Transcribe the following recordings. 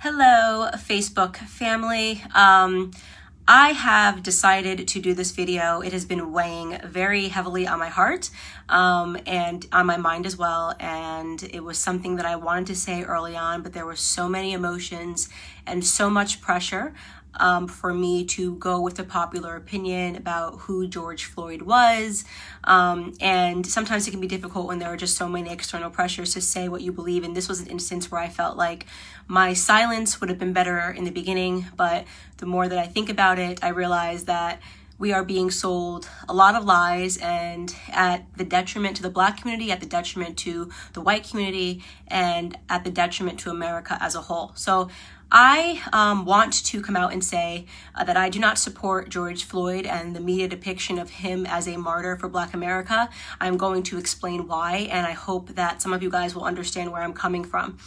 Hello, Facebook family. I have decided to do this video. It has been weighing very heavily on my heart and on my mind as well. And it was something that I wanted to say early on, but there were so many emotions and so much pressure for me to go with the popular opinion about who George Floyd was. And sometimes it can be difficult when there are just so many external pressures to say what you believe. And this was an instance where I felt like my silence would have been better in the beginning. But the more that I think about it, I realize that we are being sold a lot of lies, and at the detriment to the Black community, at the detriment to the white community, and at the detriment to America as a whole. So I want to come out and say that I do not support George Floyd and the media depiction of him as a martyr for Black America. I'm going to explain why, and I hope that some of you guys will understand where I'm coming from.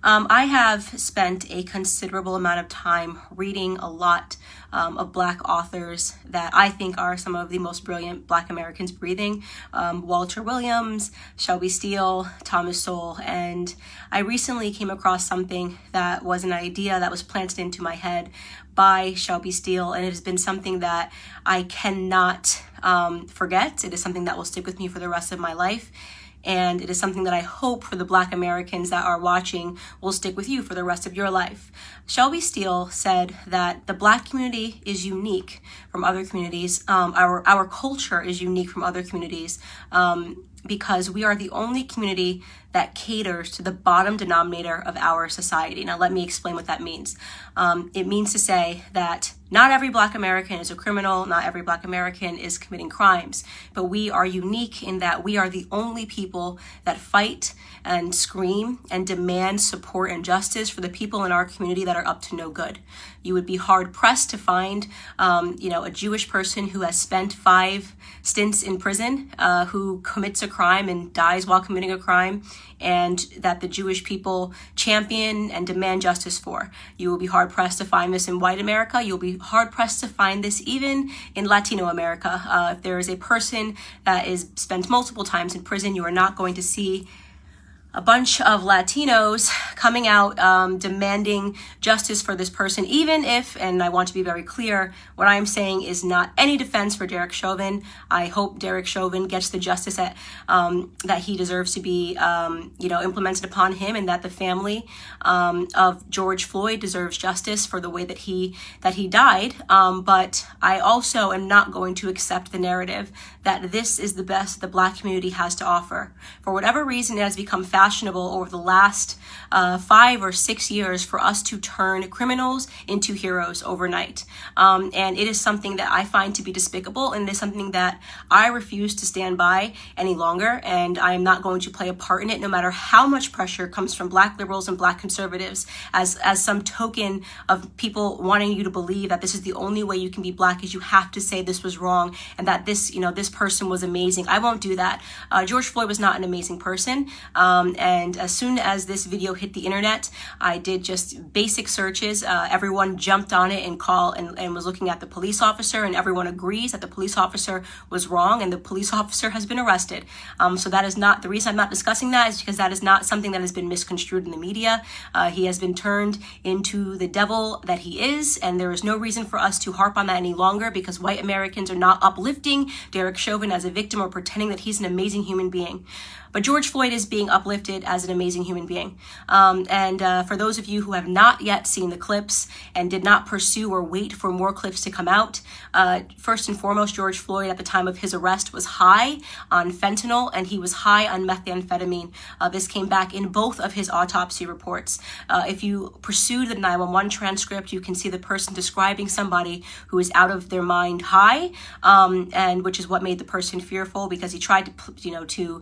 I have spent a considerable amount of time reading a lot of Black authors that I think are some of the most brilliant Black Americans breathing. Walter Williams, Shelby Steele, Thomas Sowell. And I recently came across something that was an idea that was planted into my head by Shelby Steele, and it has been something that I cannot forget. It is something that will stick with me for the rest of my life. And it is something that I hope for the Black Americans that are watching will stick with you for the rest of your life. Shelby Steele said that the Black community is unique from other communities. Our culture is unique from other communities because we are the only community that caters to the bottom denominator of our society. Now, let me explain what that means. It means to say that not every Black American is a criminal, not every Black American is committing crimes, but we are unique in that we are the only people that fight and scream and demand support and justice for the people in our community that are up to no good. You would be hard pressed to find, a Jewish person who has spent 5 stints in prison, who commits a crime and dies while committing a crime, and that the Jewish people champion and demand justice for. You will be hard pressed to find this in white America. You'll be hard pressed to find this even in Latino America. If there is a person that is spent multiple times in prison, you are not going to see a bunch of Latinos coming out demanding justice for this person, even if, and I want to be very clear, what I'm saying is not any defense for Derek Chauvin. I hope Derek Chauvin gets the justice that he deserves to be, implemented upon him, and that the family of George Floyd deserves justice for the way that he died. But I also am not going to accept the narrative that this is the best the Black community has to offer. For whatever reason, it has become fashionable over the last 5 or 6 years for us to turn criminals into heroes overnight. And it is something that I find to be despicable, and it is something that I refuse to stand by any longer, and I am not going to play a part in it, no matter how much pressure comes from Black liberals and Black conservatives as some token of people wanting you to believe that this is the only way you can be Black, is you have to say this was wrong and that this person was amazing. I won't do that. George Floyd was not an amazing person. And as soon as this video hit the internet, I did just basic searches. Everyone jumped on it and was looking at the police officer, and everyone agrees that the police officer was wrong, and the police officer has been arrested. So that is not the reason I'm not discussing that, is because that is not something that has been misconstrued in the media. He has been turned into the devil that he is, and there is no reason for us to harp on that any longer, because white Americans are not uplifting Derek Chauvin as a victim or pretending that he's an amazing human being. But George Floyd is being uplifted as an amazing human being. For those of you who have not yet seen the clips and did not pursue or wait for more clips to come out, first and foremost, George Floyd at the time of his arrest was high on fentanyl, and he was high on methamphetamine. This came back in both of his autopsy reports. If you pursue the 911 transcript, you can see the person describing somebody who is out of their mind high, and which is what made the person fearful, because he tried to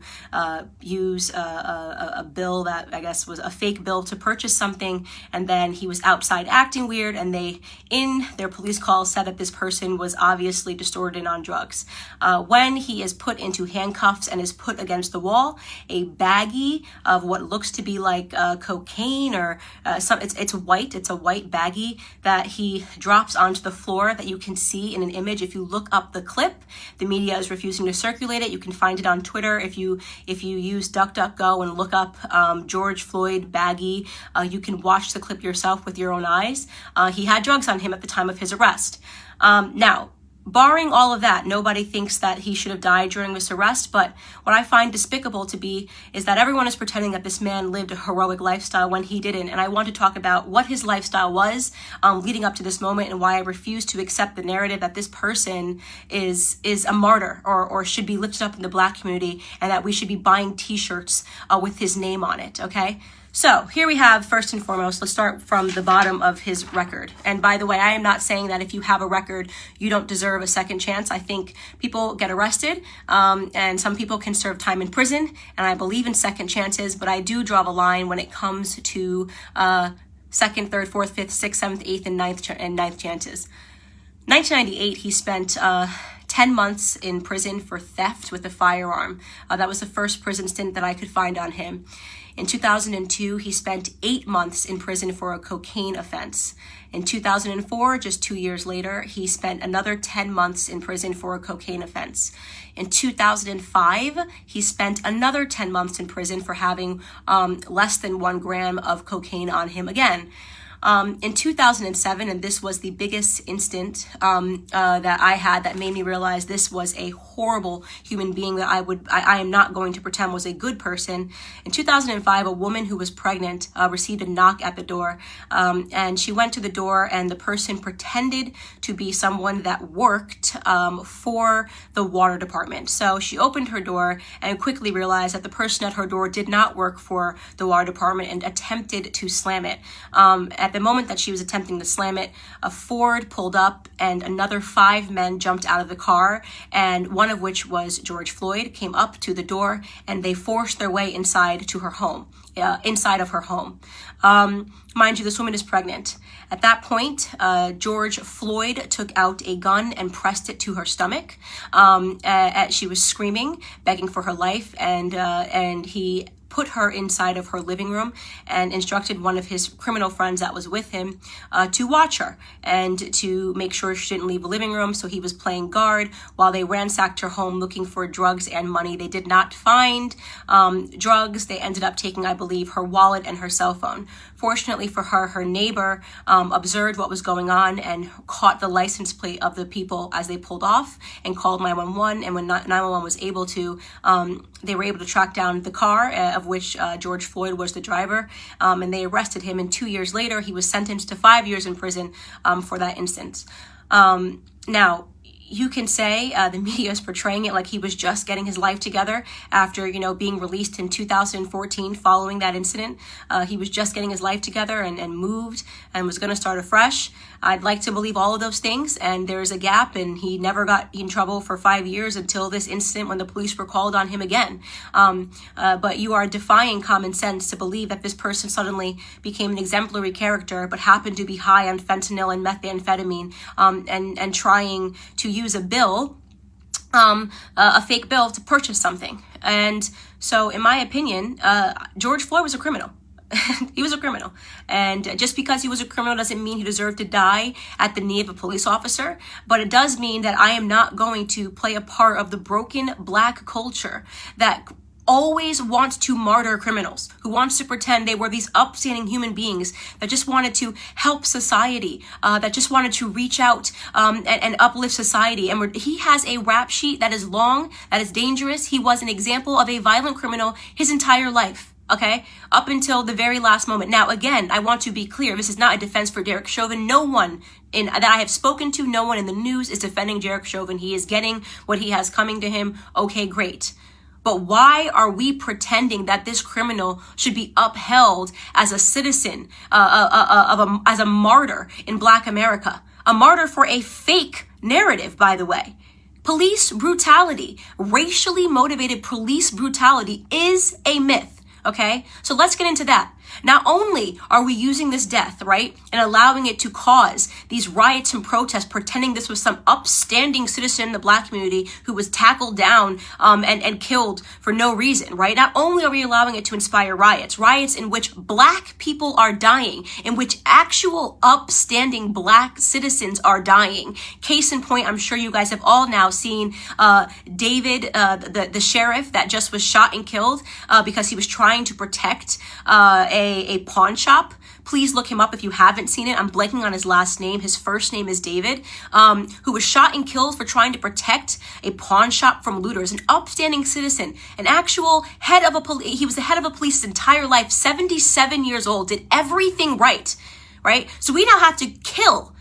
use a bill that I guess was a fake bill to purchase something, and then he was outside acting weird, and they, in their police call, said that this person was obviously distorted and on drugs. When he is put into handcuffs and is put against the wall, a baggie of what looks to be like cocaine or it's a white baggie that he drops onto the floor that you can see in an image. If you look up the clip, the media is refusing to circulate it. You can find it on Twitter if you you use DuckDuckGo and look up George Floyd baggie, you can watch the clip yourself with your own eyes. He had drugs on him at the time of his arrest. Now, barring all of that, nobody thinks that he should have died during this arrest, but what I find despicable to be is that everyone is pretending that this man lived a heroic lifestyle when he didn't, and I want to talk about what his lifestyle was leading up to this moment and why I refuse to accept the narrative that this person is a martyr or should be lifted up in the Black community and that we should be buying t-shirts with his name on it, okay? So here we have, first and foremost, let's start from the bottom of his record. And by the way, I am not saying that if you have a record, you don't deserve a second chance. I think people get arrested and some people can serve time in prison. And I believe in second chances, but I do draw the line when it comes to second, third, fourth, fifth, sixth, seventh, eighth, and ninth chances. 1998, he spent 10 months in prison for theft with a firearm. That was the first prison stint that I could find on him. In 2002, he spent 8 months in prison for a cocaine offense. In 2004, just 2 years later, he spent another 10 months in prison for a cocaine offense. In 2005, he spent another 10 months in prison for having less than 1 gram of cocaine on him again. In 2007, and this was the biggest instant that I had that made me realize this was a horrible human being that I am not going to pretend was a good person. In 2005, a woman who was pregnant received a knock at the door, and she went to the door, and the person pretended to be someone that worked for the water department. So she opened her door and quickly realized that the person at her door did not work for the water department and attempted to slam it. At the moment that she was attempting to slam it, a Ford pulled up and another 5 men jumped out of the car, and one of which was George Floyd, came up to the door and they forced their way inside to her home, inside of her home. Mind you, this woman is pregnant. At that point, George Floyd took out a gun and pressed it to her stomach. She was screaming, begging for her life, and he put her inside of her living room and instructed one of his criminal friends that was with him to watch her and to make sure she didn't leave the living room. So he was playing guard while they ransacked her home looking for drugs and money. They did not find drugs. They ended up taking, I believe, her wallet and her cell phone. Fortunately for her, her neighbor observed what was going on and caught the license plate of the people as they pulled off and called 911. And when 911 was able to, they were able to track down the car of which George Floyd was the driver, and they arrested him. And 2 years later, he was sentenced to 5 years in prison for that instance. Now, you can say the media is portraying it like he was just getting his life together after, being released in 2014 following that incident. He was just getting his life together and moved and was going to start afresh. I'd like to believe all of those things, and there's a gap, and he never got in trouble for 5 years until this incident when the police were called on him again. But you are defying common sense to believe that this person suddenly became an exemplary character but happened to be high on fentanyl and methamphetamine and trying to use a bill, a fake bill, to purchase something. And so, in my opinion, George Floyd was a criminal. He was a criminal. And just because he was a criminal doesn't mean he deserved to die at the knee of a police officer. But it does mean that I am not going to play a part of the broken Black culture that always wants to martyr criminals, who wants to pretend they were these upstanding human beings that just wanted to help society, that just wanted to reach out and uplift society. And he has a rap sheet that is long, that is dangerous. He was an example of a violent criminal his entire life. Okay, up until the very last moment. Now, again, I want to be clear. This is not a defense for Derek Chauvin. No one that I have spoken to, no one in the news is defending Derek Chauvin. He is getting what he has coming to him. Okay, great. But why are we pretending that this criminal should be upheld as a citizen, as a martyr in Black America? A martyr for a fake narrative, by the way. Police brutality, racially motivated police brutality is a myth. Okay, so let's get into that. Not only are we using this death, right, and allowing it to cause these riots and protests, pretending this was some upstanding citizen in the Black community who was tackled down and killed for no reason, right? Not only are we allowing it to inspire riots in which Black people are dying, in which actual upstanding Black citizens are dying. Case in point, I'm sure you guys have all now seen David, the sheriff that just was shot and killed because he was trying to protect a pawn shop. Please look him up if you haven't seen it. I'm blanking on his last name. His first name is David, who was shot and killed for trying to protect a pawn shop from looters, an upstanding citizen, an actual head of he was the head of a police his entire life, 77 years old, did everything right? So we now have to kill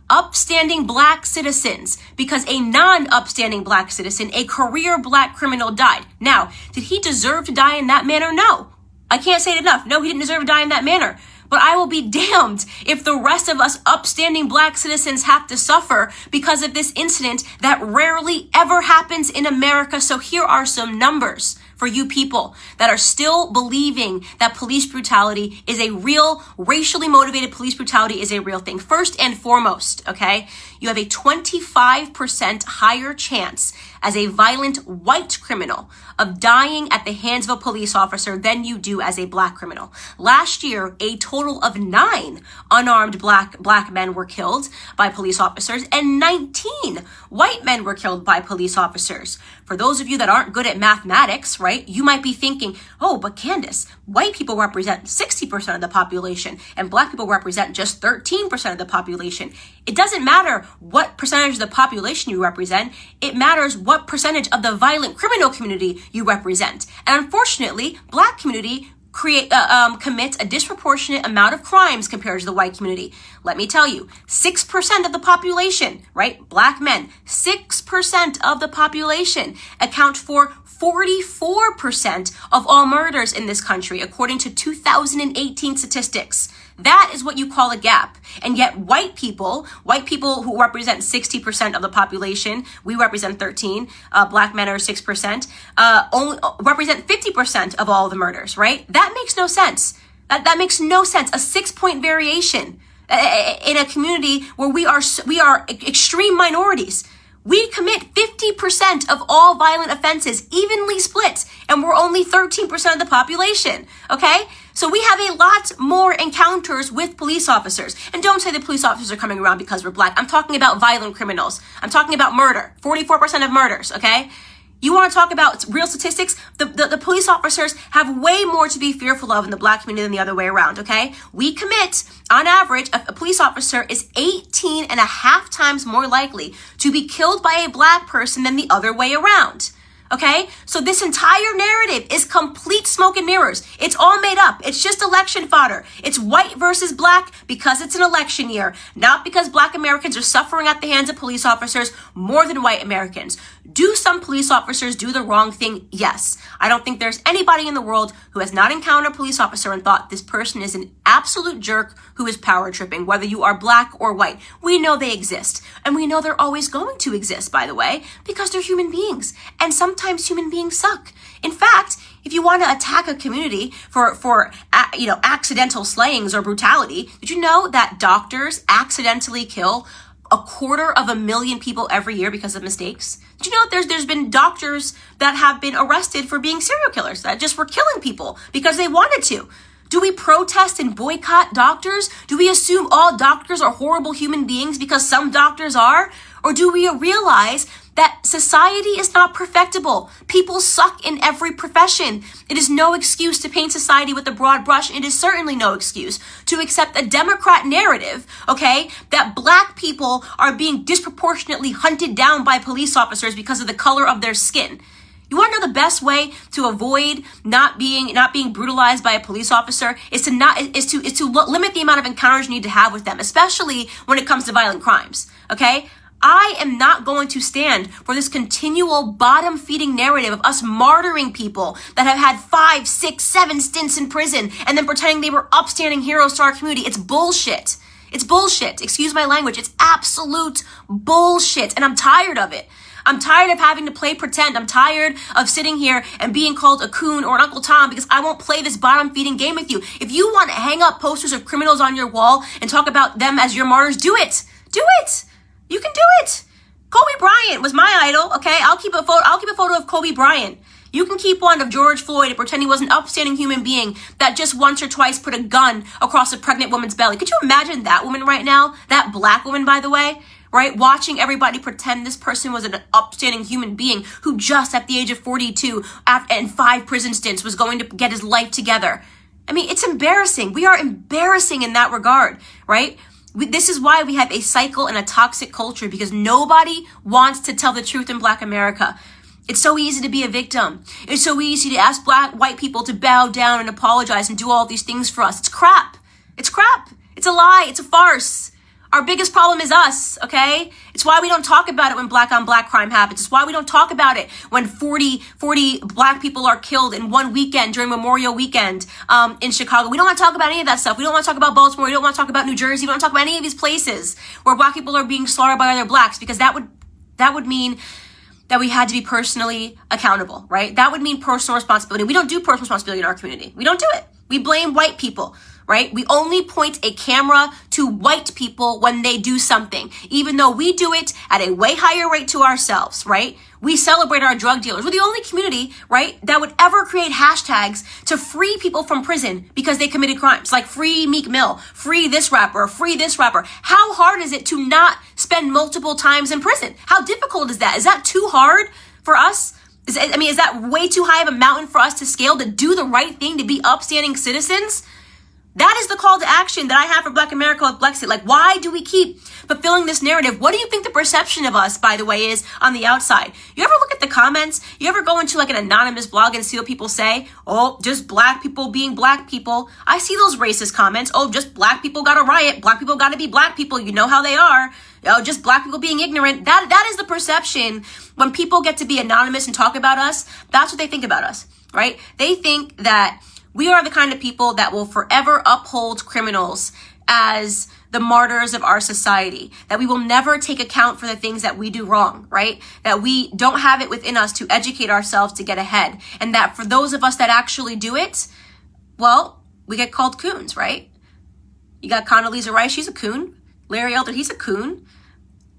upstanding Black citizens because a non-upstanding Black citizen, a career Black criminal, died. Now, did he deserve to die in that manner? No. I can't say it enough. No, he didn't deserve to die in that manner. But I will be damned if the rest of us upstanding Black citizens have to suffer because of this incident that rarely ever happens in America. So here are some numbers for you people that are still believing that police brutality is a real, racially motivated police brutality is a real thing. First and foremost, okay, you have a 25% higher chance as a violent white criminal of dying at the hands of a police officer than you do as a Black criminal. Last year, a total of 9 unarmed black men were killed by police officers and 19 white men were killed by police officers. For those of you that aren't good at mathematics, right, you might be thinking, oh, but Candice, white people represent 60% of the population and Black people represent just 13% of the population. It doesn't matter what percentage of the population you represent. It matters what percentage of the violent criminal community you represent. And unfortunately, Black community commits a disproportionate amount of crimes compared to the white community. Let me tell you, 6% of the population, right? Black men, 6% of the population account for 44% of all murders in this country, according to 2018 statistics. That is what you call a gap. And yet white people who represent 60% of the population, we represent 13, Black men are 6%, only represent 50% of all the murders, right? That makes no sense. That makes no sense. A 6-point variation in a community where we are extreme minorities. We commit 50% of all violent offenses, evenly split, and we're only 13% of the population, okay? So we have a lot more encounters with police officers. And don't say the police officers are coming around because we're Black. I'm talking about violent criminals. I'm talking about murder, 44% of murders, okay? You want to talk about real statistics? The police officers have way more to be fearful of in the Black community than the other way around, okay? We commit, on average, a police officer is 18 and a half times more likely to be killed by a Black person than the other way around. Okay, so this entire narrative is complete smoke and mirrors. It's all made up. It's just election fodder. It's white versus Black because it's an election year, not because Black Americans are suffering at the hands of police officers more than white Americans. Do some police officers do the wrong thing? Yes. I don't think there's anybody in the world who has not encountered a police officer and thought this person is an absolute jerk who is power tripping, whether you are Black or white. We know they exist. And we know they're always going to exist, by the way, because they're human beings. And sometimes human beings suck. In fact, if you want to attack a community for accidental slayings or brutality, did you know that doctors accidentally kill 250,000 people every year because of mistakes? Did you know that there's been doctors that have been arrested for being serial killers that just were killing people because they wanted to? Do we protest and boycott doctors? Do we assume all doctors are horrible human beings because some doctors are? Or do we realize that society is not perfectible? People suck in every profession. It is no excuse to paint society with a broad brush. It is certainly no excuse to accept a Democrat narrative, okay, that Black people are being disproportionately hunted down by police officers because of the color of their skin. You want to know the best way to avoid not being brutalized by a police officer is to limit the amount of encounters you need to have with them, especially when it comes to violent crimes. Okay? I am not going to stand for this continual bottom-feeding narrative of us martyring people that have had 5, 6, 7 stints in prison and then pretending they were upstanding heroes to our community. It's bullshit. It's bullshit. Excuse my language. It's absolute bullshit. And I'm tired of it. I'm tired of having to play pretend. I'm tired of sitting here and being called a coon or an Uncle Tom because I won't play this bottom feeding game with you. If you want to hang up posters of criminals on your wall and talk about them as your martyrs, do it. Do it. You can do it. Kobe Bryant was my idol, okay? I'll keep a photo of Kobe Bryant. You can keep one of George Floyd and pretend he was an upstanding human being that just once or twice put a gun across a pregnant woman's belly. Could you imagine that woman right now? That black woman, by the way, right? Watching everybody pretend this person was an upstanding human being who just at the age of 42 and 5 prison stints was going to get his life together. I mean, it's embarrassing. We are embarrassing in that regard, right? This is why we have a cycle and a toxic culture, because nobody wants to tell the truth in Black America. It's so easy to be a victim. It's so easy to ask white people to bow down and apologize and do all these things for us. It's crap. It's crap. It's a lie. It's a farce. Our biggest problem is us, okay? It's why we don't talk about it when black on black crime happens. It's why we don't talk about it when 40 black people are killed in one weekend during Memorial Weekend in Chicago. We don't want to talk about any of that stuff. We don't want to talk about Baltimore. We don't want to talk about New Jersey. We don't want to talk about any of these places where black people are being slaughtered by other blacks, because that would mean that we had to be personally accountable, right? That would mean personal responsibility. We don't do personal responsibility in our community. We don't do it. We blame white people, right? We only point a camera to white people when they do something, even though we do it at a way higher rate to ourselves, right? We celebrate our drug dealers. We're the only community, right, that would ever create hashtags to free people from prison because they committed crimes, like free Meek Mill, free this rapper, free this rapper. How hard is it to not spend multiple times in prison? How difficult is that? Is that too hard for us? Is that way too high of a mountain for us to scale, to do the right thing, to be upstanding citizens? That is the call to action that I have for Black America with Blexit. Like, why do we keep fulfilling this narrative? What do you think the perception of us, by the way, is on the outside? You ever look at the comments? You ever go into like an anonymous blog and see what people say? Oh, just black people being black people. I see those racist comments. Oh, just black people got to riot. Black people got to be black people. You know how they are. Oh, just black people being ignorant. That is the perception when people get to be anonymous and talk about us. That's what they think about us, right? They think that we are the kind of people that will forever uphold criminals as the martyrs of our society, that we will never take account for the things that we do wrong, right? That we don't have it within us to educate ourselves to get ahead. And that for those of us that actually do it, well, we get called coons, right? You got Condoleezza Rice, she's a coon. Larry Elder, he's a coon.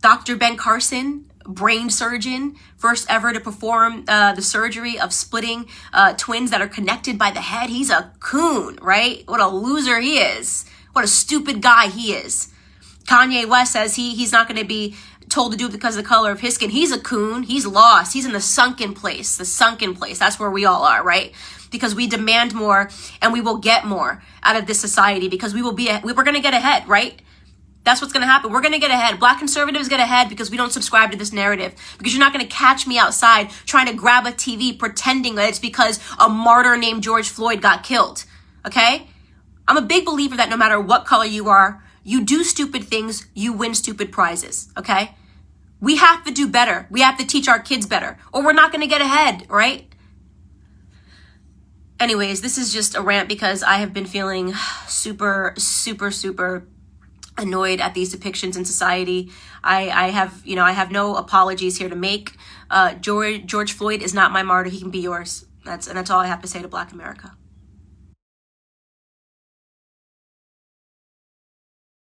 Dr. Ben Carson, brain surgeon, first ever to perform the surgery of splitting twins that are connected by the head. He's a coon, right? What a loser he is. What a stupid guy he is. Kanye West says he's not going to be told to do it because of the color of his skin. He's a coon. He's lost. He's in the sunken place. The sunken place. That's where we all are, right? Because we demand more and we will get more out of this society, because we're going to get ahead, right? That's what's going to happen. We're going to get ahead. Black conservatives get ahead because we don't subscribe to this narrative. Because you're not going to catch me outside trying to grab a TV pretending that it's because a martyr named George Floyd got killed. Okay? I'm a big believer that no matter what color you are, you do stupid things, you win stupid prizes. Okay? We have to do better. We have to teach our kids better, or we're not going to get ahead, right? Anyways, this is just a rant because I have been feeling super annoyed at these depictions in society. I have no apologies here to make. George Floyd is not my martyr. He can be yours. That's all I have to say to Black America.